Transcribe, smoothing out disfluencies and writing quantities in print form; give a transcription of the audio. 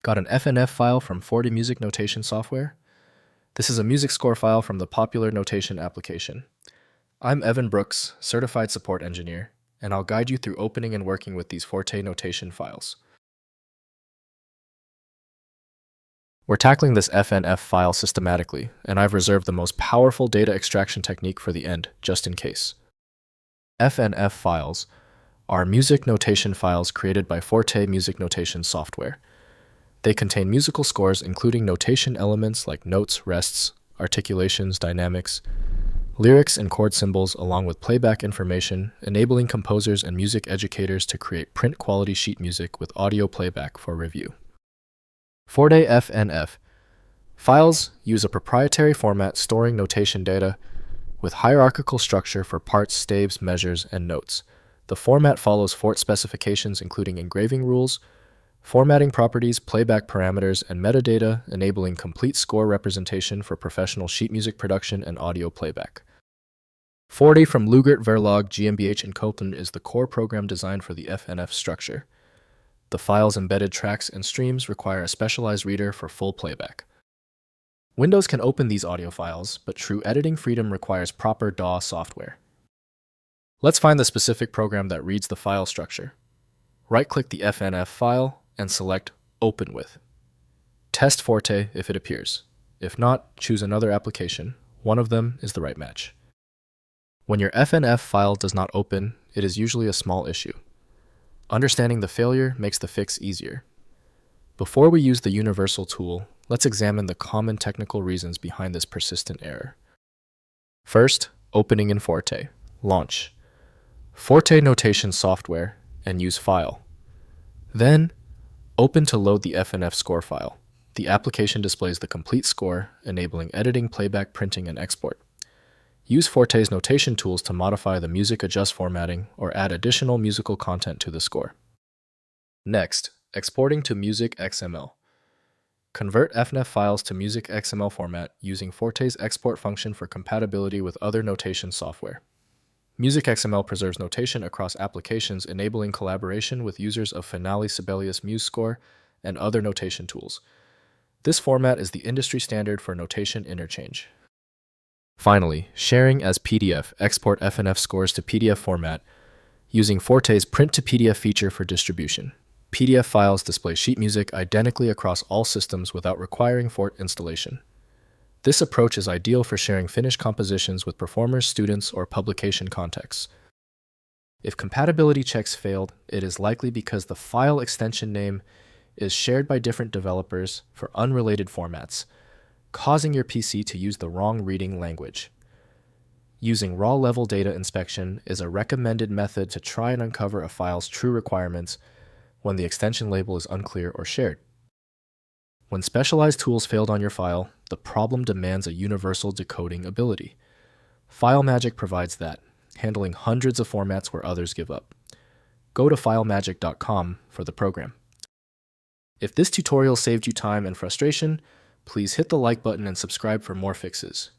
Got an FNF file from Forte music notation software? This is a music score file from the popular notation application. I'm Evan Brooks, Certified Support Engineer, and I'll guide you through opening and working with these Forte notation files. We're tackling this FNF file systematically, and I've reserved the most powerful data extraction technique for the end, just in case. FNF files are music notation files created by Forte music notation software. They contain musical scores including notation elements like notes, rests, articulations, dynamics, lyrics, and chord symbols, along with playback information, enabling composers and music educators to create print-quality sheet music with audio playback for review. Forte FNF files use a proprietary format storing notation data with hierarchical structure for parts, staves, measures, and notes. The format follows Forte specifications including engraving rules, formatting properties, playback parameters, and metadata, enabling complete score representation for professional sheet music production and audio playback. Forte from Lugert Verlag GmbH in Copeland is the core program designed for the FNF structure. The file's embedded tracks and streams require a specialized reader for full playback. Windows can open these audio files, but true editing freedom requires proper DAW software. Let's find the specific program that reads the file structure. Right-click the FNF file and select Open With. Test Forte if it appears. If not, choose another application. One of them is the right match. When your FNF file does not open, it is usually a small issue. Understanding the failure makes the fix easier. Before we use the universal tool, let's examine the common technical reasons behind this persistent error. First, opening in Forte. Launch Forte notation software and use File. Then, open to load the FNF score file. The application displays the complete score, enabling editing, playback, printing, and export. Use Forte's notation tools to modify the music adjust formatting or add additional musical content to the score. Next, exporting to music XML. Convert FNF files to music XML format using Forte's export function for compatibility with other notation software. Music XML preserves notation across applications, enabling collaboration with users of Finale Sibelius MuseScore and other notation tools. This format is the industry standard for notation interchange. Finally, sharing as PDF. Export FNF scores to PDF format using Forte's Print to PDF feature for distribution. PDF files display sheet music identically across all systems without requiring Forte installation. This approach is ideal for sharing finished compositions with performers, students, or publication contexts. If compatibility checks failed, it is likely because the file extension name is shared by different developers for unrelated formats, causing your PC to use the wrong reading language. Using raw-level data inspection is a recommended method to try and uncover a file's true requirements when the extension label is unclear or shared. When specialized tools failed on your file, the problem demands a universal decoding ability. FileMagick provides that, handling hundreds of formats where others give up. Go to filemagick.com for the program. If this tutorial saved you time and frustration, please hit the like button and subscribe for more fixes.